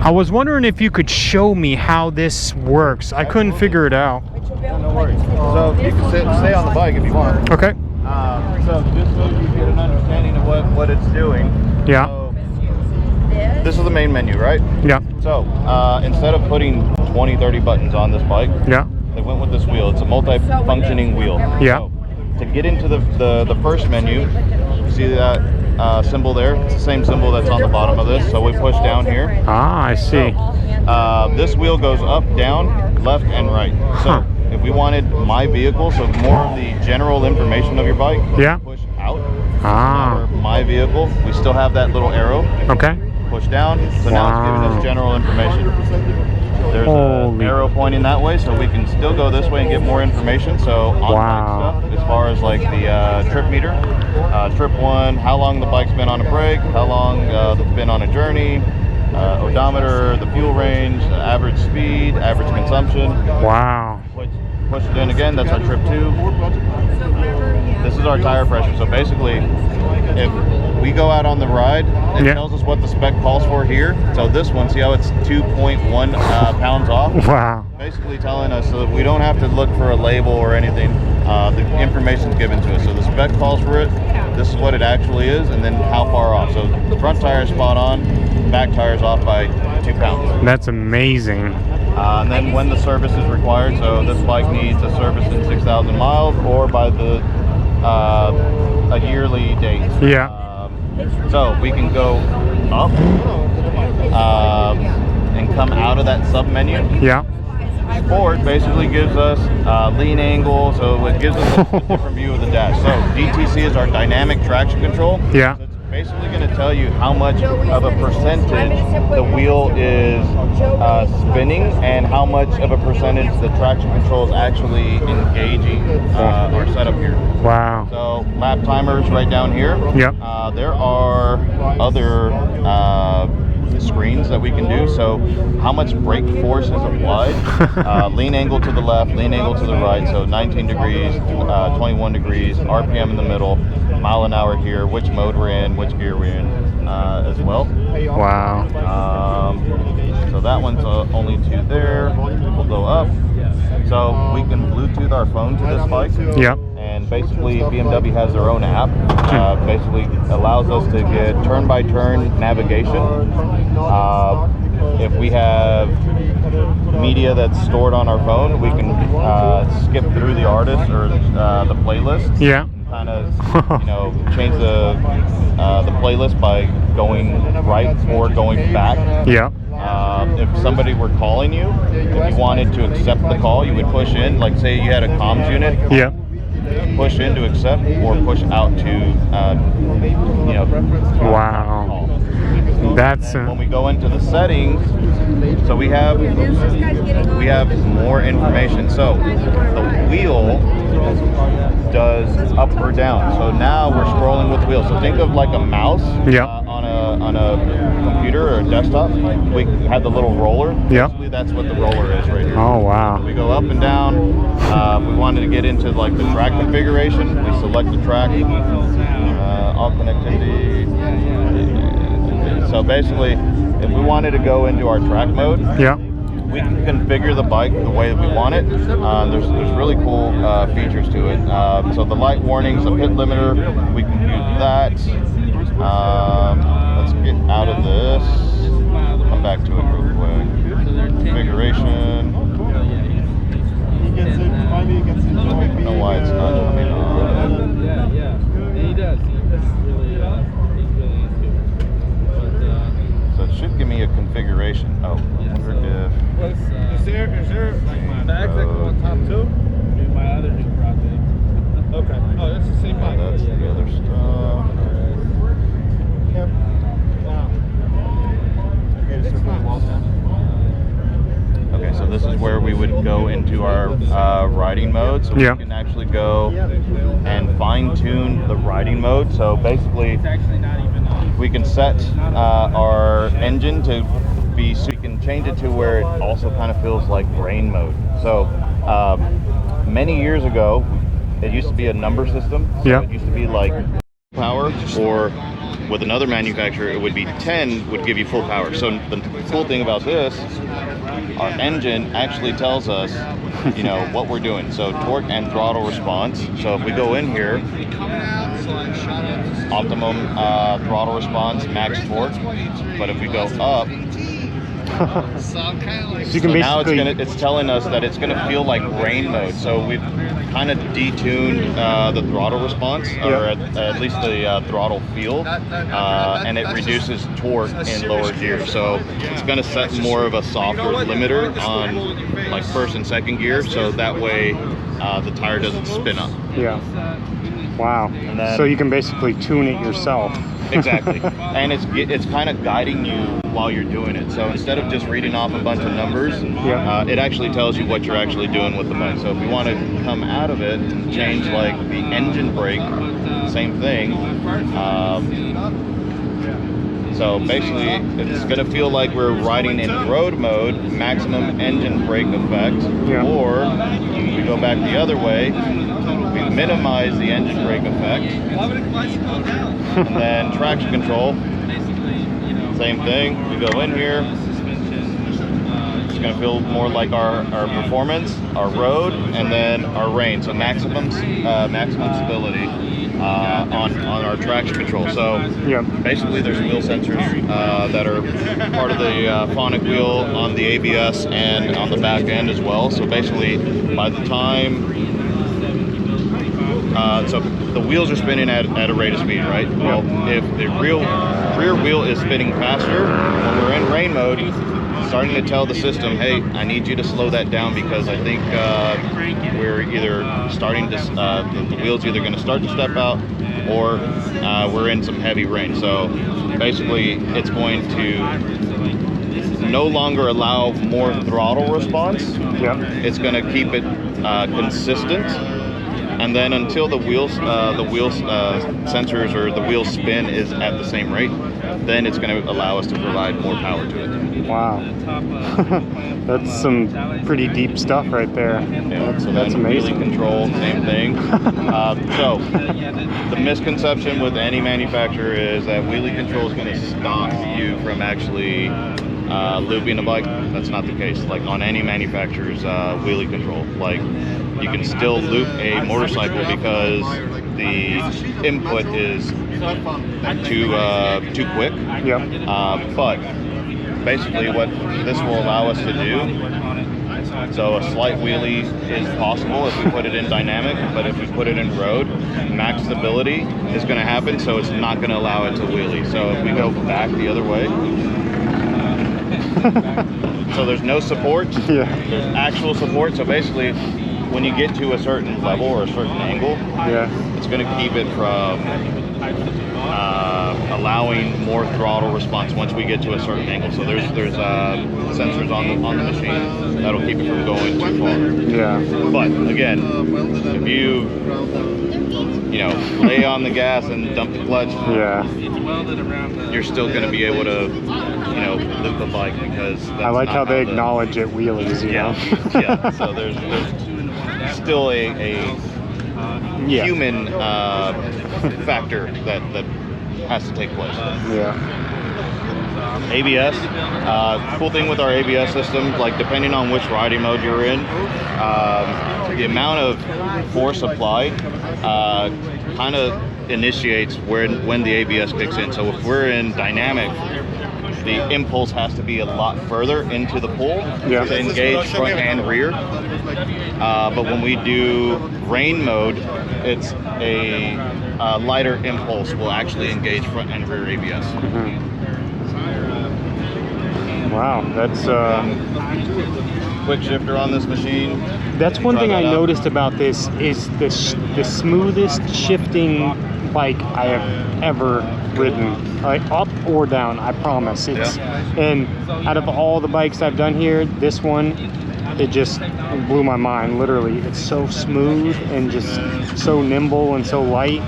I was wondering if you could show me how this works. I couldn't figure it out. Yeah, no worries. So you can stay on the bike if you want. Okay. So just so you get an understanding of what it's doing. Yeah. So this is the main menu, right? Yeah. So instead of putting 20, 30 buttons on this bike, Yeah. they went with this wheel. It's a multi-functioning wheel. Yeah. So to get into the first menu, see that symbol there? It's the same symbol that's on the bottom of this. So we push down here. Ah, I see. So, this wheel goes up, down, left, and right. So if we wanted my vehicle, so more of the general information of your bike, Yeah. push out. Ah. For my vehicle, we still have that little arrow. Okay. Push down. So now it's giving us general information. There's an arrow pointing that way, so we can still go this way and get more information. So on bike stuff, as far as like the trip meter, trip 1, how long the bike's been on a break, how long it's been on a journey, odometer, the fuel range, average speed, average consumption. Wow. Push it in again, that's our trip 2. This is our tire pressure. So basically, if we go out on the ride, it tells us what the spec calls for here. So this one, see how it's 2.1 pounds off? Wow. Basically telling us so that we don't have to look for a label or anything. The information's given to us. So the spec calls for it, this is what it actually is, and then how far off. So the front tire is spot on, back tire is off by 2 pounds. That's amazing. And then when the service is required, so this bike needs a service in 6,000 miles or by the a yearly date. Yeah. So we can go up and come out of that sub menu. Yeah. Sport basically gives us lean angle, so it gives us a different view of the dash. So DTC is our dynamic traction control. Yeah. So it's basically going to tell you how much of a percentage the wheel is spinning and how much of a percentage the traction control is actually engaging our setup here. Wow. So lap timers right down here. Yep. There are other screens that we can do. So how much brake force is applied, lean angle to the left, lean angle to the right, so 19 degrees, 21 degrees, RPM in the middle, mile an hour here, which mode we're in, which gear we're in as well. Wow. So that one's only 2 there. We'll go up. So we can Bluetooth our phone to this bike. Yep. And basically BMW has their own app. Basically allows us to get turn-by-turn navigation. If we have media that's stored on our phone, we can skip through the artist or the playlist. Yeah. Kind of, change the playlist by going right or going back. Yeah. If somebody were calling you, if you wanted to accept the call, you would push in. Like say you had a comms unit. Yeah. Push in to accept or push out to, wow. call. That's when we go into the settings, so we have more information. So the wheel does up or down. So now we're scrolling with the wheel. So think of like a mouse on a computer or a desktop. We have the little roller. Yeah. Basically, that's what the roller is right here. Oh wow. We go up and down. We wanted to get into like the track configuration. We select the track. All connectivity. So basically, if we wanted to go into our track mode, we can configure the bike the way that we want it. There's really cool features to it. So the light warnings, the pit limiter, we can use that. Let's get out of this. Come back to it real quick. Configuration. I don't know why it's not coming on. He does. So it should give me a configuration. Oh, I wonder if... Is there like my bags that go on top too? My other new project. Okay. Oh, that's the same bike. That's the other stuff. Yep. Okay, so this is where we would go into our riding mode. So we can actually go and fine-tune the riding mode. So basically, we can set our engine to be, so we can change it to where it also kind of feels like rain mode. So many years ago, it used to be a number system. So it used to be like power or with another manufacturer, it would be 10 would give you full power. So the cool thing about this, our engine actually tells us, you know, what we're doing. So torque and throttle response. So if we go in here, optimum throttle response, max torque. But if we go up, So you can now basically, it's telling us that it's gonna feel like rain mode. So we've kind of detuned the throttle response, or at least the throttle feel, and it reduces torque in lower gear. So it's gonna set more of a softer limiter on like first and second gear, so that way the tire doesn't spin up. yeah. Wow. And then, So you can basically tune it yourself. exactly, and it's kind of guiding you while you're doing it. So instead of just reading off a bunch of numbers, it actually tells you what you're actually doing with the bike. So if we want to come out of it and change like the engine brake, same thing. So basically, it's going to feel like we're riding in road mode, maximum engine brake effect, or we go back the other way, we minimize the engine brake effect, and then traction control, same thing, we go in here, it's going to feel more like our performance, our road, and then our range, so maximum stability on our traction control. So basically there's wheel sensors that are part of the phonic wheel on the ABS and on the back end as well. So basically by the time so the wheels are spinning at a rate of speed, right? Well, if the rear wheel is spinning faster, when we're in rain mode, starting to tell the system, hey, I need you to slow that down because I think we're either starting to, the wheel's either going to start to step out, or we're in some heavy rain. So basically it's going to no longer allow more throttle response. It's going to keep it consistent. And then until the wheel sensors or the wheel spin is at the same rate, then it's going to allow us to provide more power to it. Wow. That's some pretty deep stuff right there. Yeah, so that's amazing. Wheelie control, same thing. So the misconception with any manufacturer is that wheelie control is going to stop you from actually looping a bike. That's not the case. Like on any manufacturer's wheelie control, like you can still loop a motorcycle because the input is too quick. But basically what this will allow us to do, so a slight wheelie is possible if we put it in dynamic, but if we put it in road, max stability is going to happen, so it's not going to allow it to wheelie. So if we go back the other way, so there's no support, there's actual support. So basically when you get to a certain level or a certain angle, it's going to keep it from allowing more throttle response once we get to a certain angle. So there's sensors on the machine that'll keep it from going too far. But again, if you lay on the gas and dump the clutch, you're still going to be able to lift the bike, because that's I like how they acknowledge it wheelies, you know? So there's still a human factor that has to take place. ABS, cool thing with our ABS system, like depending on which riding mode you're in, the amount of force applied kind of initiates when the ABS kicks in. So if we're in dynamic, the impulse has to be a lot further into the pull to engage front and rear. But when we do rain mode, it's a lighter impulse will actually engage front and rear ABS. Wow, that's quick shifter on this machine. That's one thing I noticed about this is the smoothest shifting bike I have ever ridden, like up or down, I promise. It's and out of all the bikes I've done here, this one, it just blew my mind. Literally, it's so smooth and just so nimble and so light.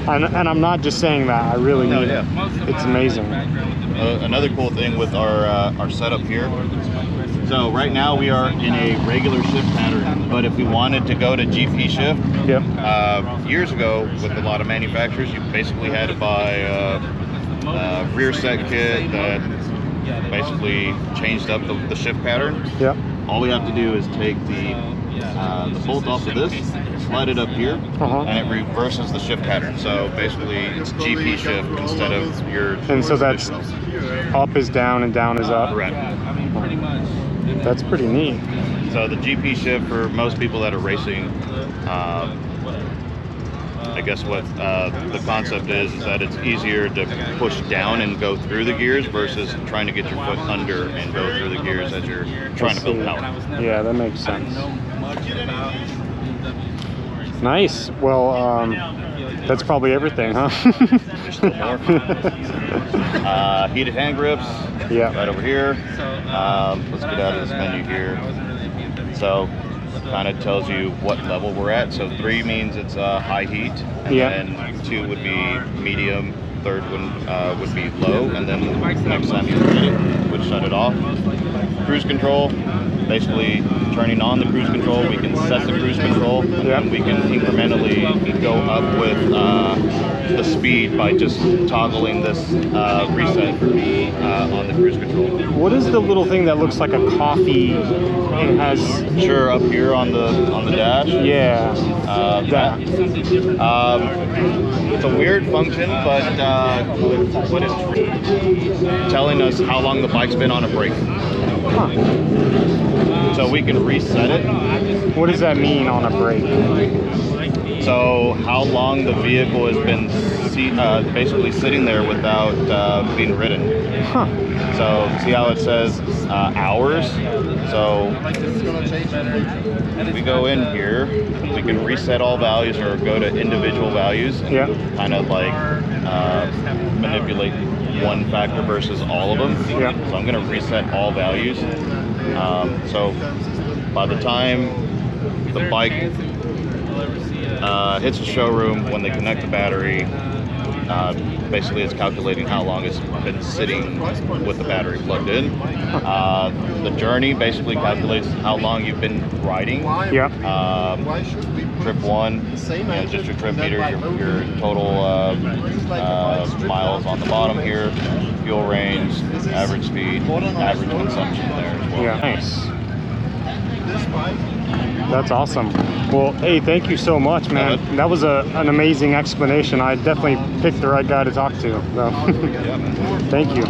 And I'm not just saying that, I really mean it. It's amazing. Another cool thing with our setup here So right now we are in a regular shift pattern, but if we wanted to go to GP shift, Yep. Years ago with a lot of manufacturers, you basically had to buy a rear set kit that basically changed up the shift pattern. Yep. All we have to do is take the bolt off of this, slide it up here, and it reverses the shift pattern. So basically it's GP shift instead of your And so that's up is down and down is up. correct. That's pretty neat. So the GP shift for most people that are racing, I guess what the concept is that it's easier to push down and go through the gears versus trying to get your foot under and go through the gears as you're trying to build power. Yeah, that makes sense. Nice. Well, that's probably everything, huh? There's still more. Heated hand grips, Yeah. right over here. Let's get out of this menu here. So kind of tells you what level we're at. So 3 means it's high heat, Yeah. and 2 would be medium, 3rd one would be low, and then next time you hit it would shut it off. Cruise control, basically turning on the cruise control, we can set the cruise control, and then we can incrementally go up with the speed by just toggling this reset on the cruise control. What is the little thing that looks like a coffee and has? Sure, up here on the dash. Yeah. That. It's a weird function, but what it's telling us how long the bike's been on a brake. Huh. So we can reset it. What does that mean on a brake? So how long the vehicle has been basically sitting there without being ridden. Huh. So see how it says hours? So if we go in here, we can reset all values or go to individual values and kind of like manipulate one factor versus all of them. Yeah. So I'm going to reset all values. So by the time the bike hits the showroom, when they connect the battery, basically it's calculating how long it's been sitting with the battery plugged in. The journey basically calculates how long you've been riding. Yeah. Trip 1, just your trip meter, your total miles on the bottom here, fuel range, average speed, average consumption there as well. Yeah. Nice. That's awesome. Well, hey, thank you so much, man. That was an amazing explanation. I definitely picked the right guy to talk to. So. Thank you.